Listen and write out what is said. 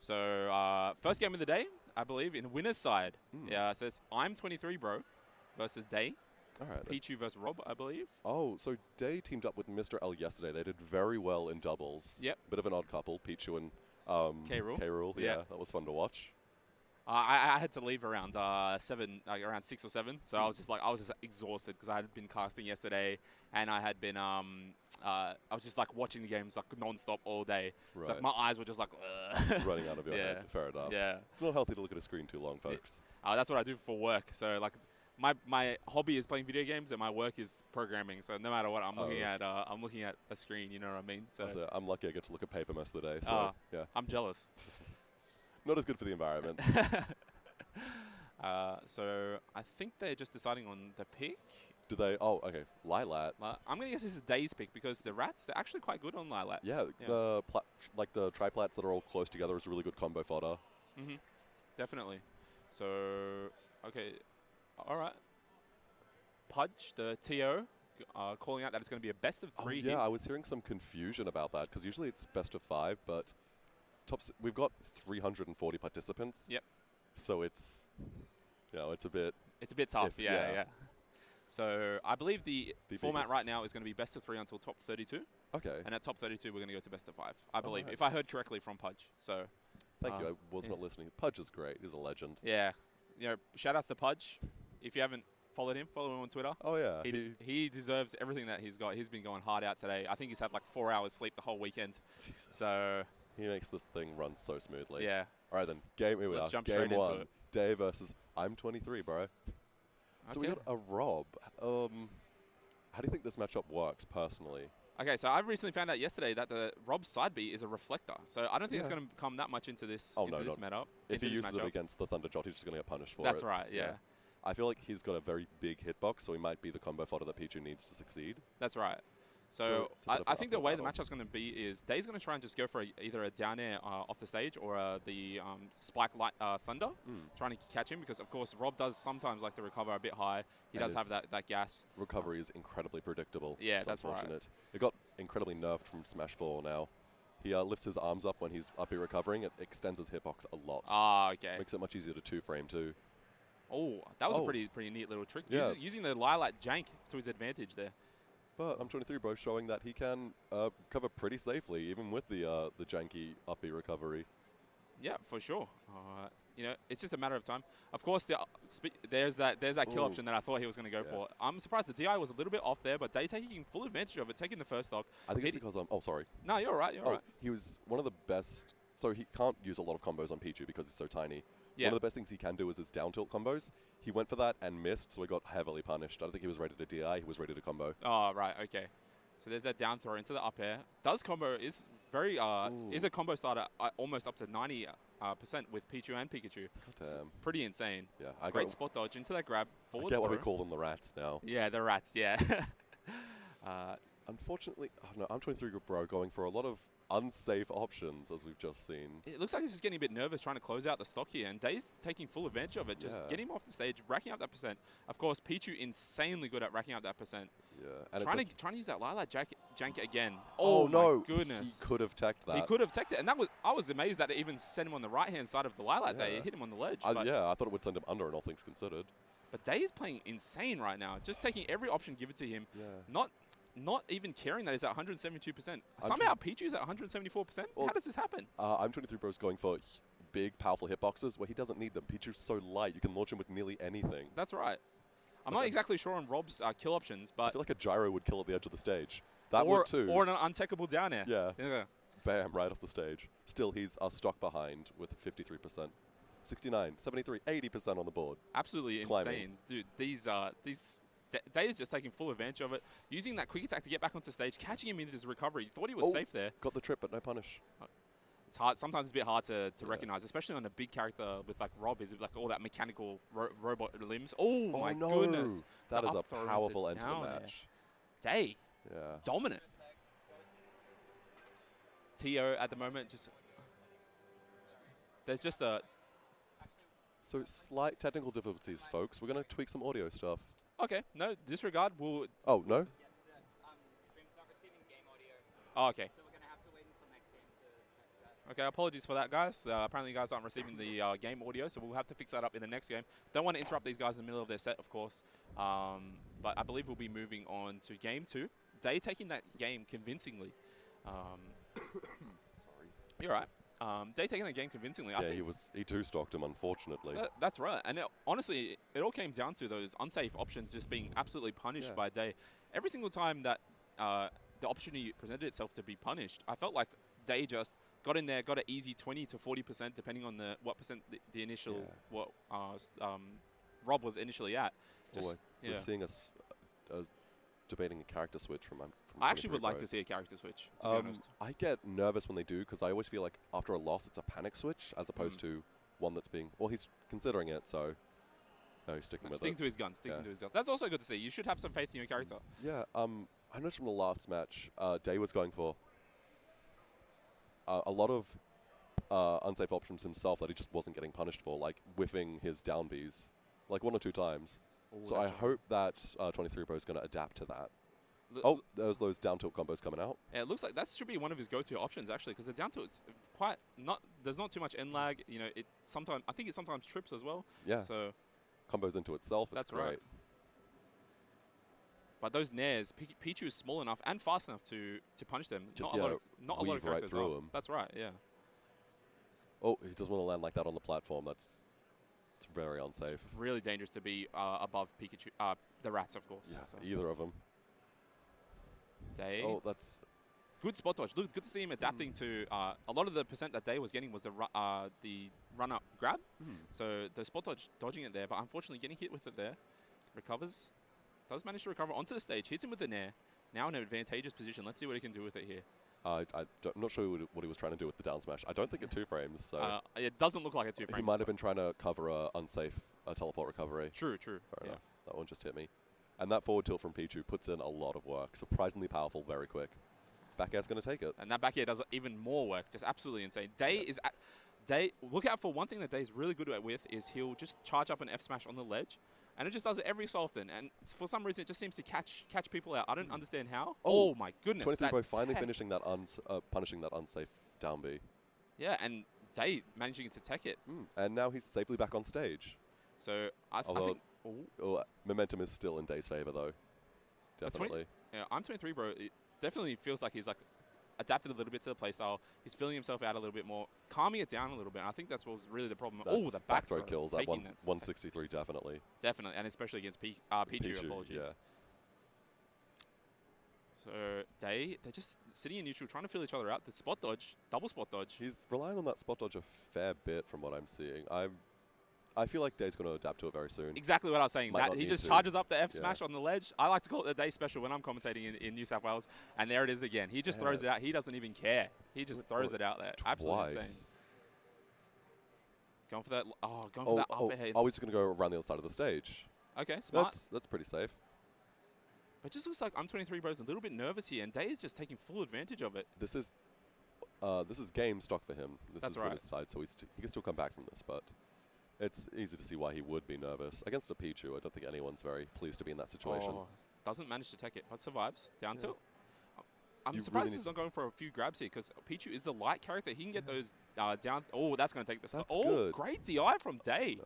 So first game of the day, I believe, in the winner's side. Yeah, so it's I'm 23 bro versus Day. All right. Pichu versus Rob, I believe. Oh, so Day teamed up with Mr. L yesterday. They did very well in doubles. Yep. Bit of an odd couple, Pichu and K-Rule. K-Rule. Yeah, that was fun to watch. I had to leave around around 6 or 7. So I was just exhausted because I had been casting yesterday, and I had been I was just like watching the games like non-stop all day. Right. So my eyes were just like running out of your head. Fair enough. Yeah. It's not healthy to look at a screen too long, folks. That's what I do for work. So like my hobby is playing video games, and my work is programming. So no matter what, I'm looking at a screen. You know what I mean? So I'm lucky I get to look at paper most of the day. So yeah, I'm jealous. Not as good for the environment. So I think they're just deciding on the pick. Do they? Oh, okay. Lilat. I'm going to guess this is Day's pick because the Rats, they're actually quite good on Lilat. Yeah, the triplats that are all close together is a really good combo fodder. Definitely. So, okay. All right. Pudge, the TO, calling out that it's going to be a best of 3 yeah, I was hearing some confusion about that because usually it's best of 5, but we've got 340 participants. Yep. So it's, it's a bit... It's a bit tough, yeah. So I believe the format right now is going to be best of 3 until top 32. Okay. And at top 32, we're going to go to best of 5, I believe, if I heard correctly from Pudge. So thank you. I was not listening. Pudge is great. He's a legend. Yeah. Shout outs to Pudge. If you haven't followed him on Twitter. Oh, yeah. He deserves everything that he's got. He's been going hard out today. I think he's had like 4 hours sleep the whole weekend. Jesus. So he makes this thing run so smoothly. Yeah. All right, then. Here we are. Jump Game straight 1. into it. Day versus I'm 23, bro. So we got a Rob. How do you think this matchup works, personally? Okay, so I recently found out yesterday that the Rob's side B is a reflector. So I don't think it's going to come that much into this matchup. If he uses it against the Thunderjolt, he's just going to get punished for it. That's right, yeah. I feel like he's got a very big hitbox, so he might be the combo fodder that Pichu needs to succeed. That's right. So I think the way the matchup's going to be is Day's going to try and just go for either a down air off the stage or the spike light thunder, trying to catch him because, of course, Rob does sometimes like to recover a bit high. He does have that gas. Recovery is incredibly predictable. Yeah, it's that's unfortunate. right. It got incredibly nerfed from Smash 4 now. He lifts his arms up when he's up here recovering. It extends his hitbox a lot. Okay. Makes it much easier to two-frame too. Oh, that was a pretty neat little trick. Yeah. Using the Lilat jank to his advantage there. But I'm 23 bro showing that he can cover pretty safely, even with the janky uppy recovery. Yeah, for sure. It's just a matter of time. Of course, there's that kill option that I thought he was going to go for. I'm surprised the DI was a little bit off there, but Day taking full advantage of it, taking the first stock. I think it's because oh, sorry. No, you're right. You're right. He was one of the best. So he can't use a lot of combos on Pichu because he's so tiny. Yeah. One of the best things he can do is his down tilt combos. He went for that and missed, so he got heavily punished. I don't think he was ready to DI. He was ready to combo. Oh, right. Okay. So there's that down throw into the up air. Does combo is very is a combo starter almost up to 90% with Pichu and Pikachu. Pretty insane. Yeah. Great spot dodge into that grab. Forward I get throw. why we call them the Rats now. Yeah, the Rats. Yeah. Unfortunately, I'm 23 bro going for a lot of unsafe options, as we've just seen. It looks like he's just getting a bit nervous trying to close out the stock here, and Day's taking full advantage of it, just getting him off the stage, racking up that percent. Of course, Pichu insanely good at racking up that percent. Yeah. And trying to use that Lilat jank again. Oh no, my goodness. He could have teched that. He could have teched it, and I was amazed that it even sent him on the right-hand side of the Lilat there. It hit him on the ledge. I thought it would send him under in all things considered. But Day is playing insane right now, just taking every option given to him. Yeah. Not even caring that he's at 172%. Somehow Pichu's at 174%? Well, how does this happen? I'm 23 bro's going for big, powerful hitboxes where he doesn't need them. Pichu's so light, you can launch him with nearly anything. That's right. I'm not exactly sure on Rob's kill options, but... I feel like a gyro would kill at the edge of the stage. That would too. Or an untechable down air. Yeah. Bam, right off the stage. Still, he's a stock behind with 53%. 69, 73, 80% on the board. Absolutely insane. Dude, these Day is just taking full advantage of it, using that quick attack to get back onto stage, catching him into his recovery. Thought he was safe there. Got the trip, but no punish. It's hard. Sometimes it's a bit hard to recognize, especially on a big character with like Rob, is like all that mechanical robot limbs. Oh my goodness. That is a powerful end to the match. Day. Yeah. Dominant. TO at the moment just... There's just a... So slight technical difficulties, folks. We're going to tweak some audio stuff. Okay, no, disregard. We'll... Oh, no? Stream's not receiving game audio. Oh, okay. So we're going to have to wait until next game to mess with that. Okay, apologies for that, guys. Apparently, you guys aren't receiving the game audio, so we'll have to fix that up in the next game. Don't want to interrupt these guys in the middle of their set, of course. But I believe we'll be moving on to game 2. Day taking that game convincingly. Sorry. You're right. Day taking the game convincingly. Yeah, he two-stocked him, unfortunately. That's right. And honestly, it all came down to those unsafe options just being absolutely punished by Day. Every single time that the opportunity presented itself to be punished, I felt like Day just got in there, got an easy 20 to 40%, depending on what percent the initial Rob was initially at. Just, we're seeing us debating a character switch from I actually would like to see a character switch, to be honest. I get nervous when they do, because I always feel like after a loss, it's a panic switch, as opposed to one that's being... Well, he's considering it, so... No, he's sticking with it. Sticking to his guns, sticking to his guns. That's also good to see. You should have some faith in your character. Yeah, I noticed from the last match, Day was going for a lot of unsafe options himself that he just wasn't getting punished for, like whiffing his down Bs, like 1 or 2 times. Ooh, so I hope that 23 Pro is going to adapt to that. There's those down tilt combos coming out. Yeah, it looks like that should be one of his go-to options, actually, because the down tilt's quite not. There's not too much end lag. You know, I think it sometimes trips as well. Yeah. So combos into itself. That's great. Right. But those nairs, Pichu is small enough and fast enough to punish them. Just not a lot of characters through him. That's right. Yeah. Oh, he doesn't want to land like that on the platform. It's very unsafe. It's really dangerous to be above Pikachu. The rats, of course. Yeah, so. either of them. Day. Oh, that's good spot dodge. Look, good to see him adapting to a lot of the percent that Day was getting was the run-up grab. So the spot dodging it there, but unfortunately getting hit with it there. Recovers. Does manage to recover onto the stage. Hits him with the nair. Now in an advantageous position. Let's see what he can do with it here. I'm not sure what he was trying to do with the down smash. I don't think it 2-frames. So it doesn't look like a 2-frame. He might have been trying to cover a unsafe teleport recovery. True. Fair enough. That one just hit me. And that forward tilt from Pichu puts in a lot of work. Surprisingly powerful, very quick. Back air's going to take it. And that back air does even more work. Just absolutely insane. Day is... look out for one thing that Day's really good at with is he'll just charge up an F smash on the ledge. And it just does it every so often. And for some reason, it just seems to catch people out. I don't understand how. Oh, my goodness. 23 Pro finally finishing that, punishing that unsafe down B. Yeah, and Day managing to tech it. And now he's safely back on stage. So I think... momentum is still in Day's favor, though. Definitely. I'm 23, bro. It definitely feels like he's adapted a little bit to the playstyle. He's filling himself out a little bit more, calming it down a little bit. I think that's what was really the problem. Oh, the back throw kills at 163, definitely. Definitely, and especially against Pichu, apologies. Yeah. So Day, they're just sitting in neutral, trying to fill each other out. The spot dodge, double spot dodge. He's relying on that spot dodge a fair bit from what I'm seeing. I feel like Day's going to adapt to it very soon. Exactly what I was saying. He just charges up the F smash on the ledge. I like to call it the Day special when I'm commentating in New South Wales. And there it is again. He just throws it out. He doesn't even care. He just throws it out there. Absolutely insane. Going for that. Going for that up ahead. I was going to go around the other side of the stage. Okay, smart. That's pretty safe. But it just looks like I'm23 Bro's a little bit nervous here, and Day is just taking full advantage of it. This is game stock for him. This is his side, so he can still come back from this, but. It's easy to see why he would be nervous. Against a Pichu, I don't think anyone's very pleased to be in that situation. Doesn't manage to take it, but survives. Down tilt. I'm surprised he's not going for a few grabs here, because Pichu is the light character. He can get those down... Oh, that's going to take the... Good. Great DI from Day.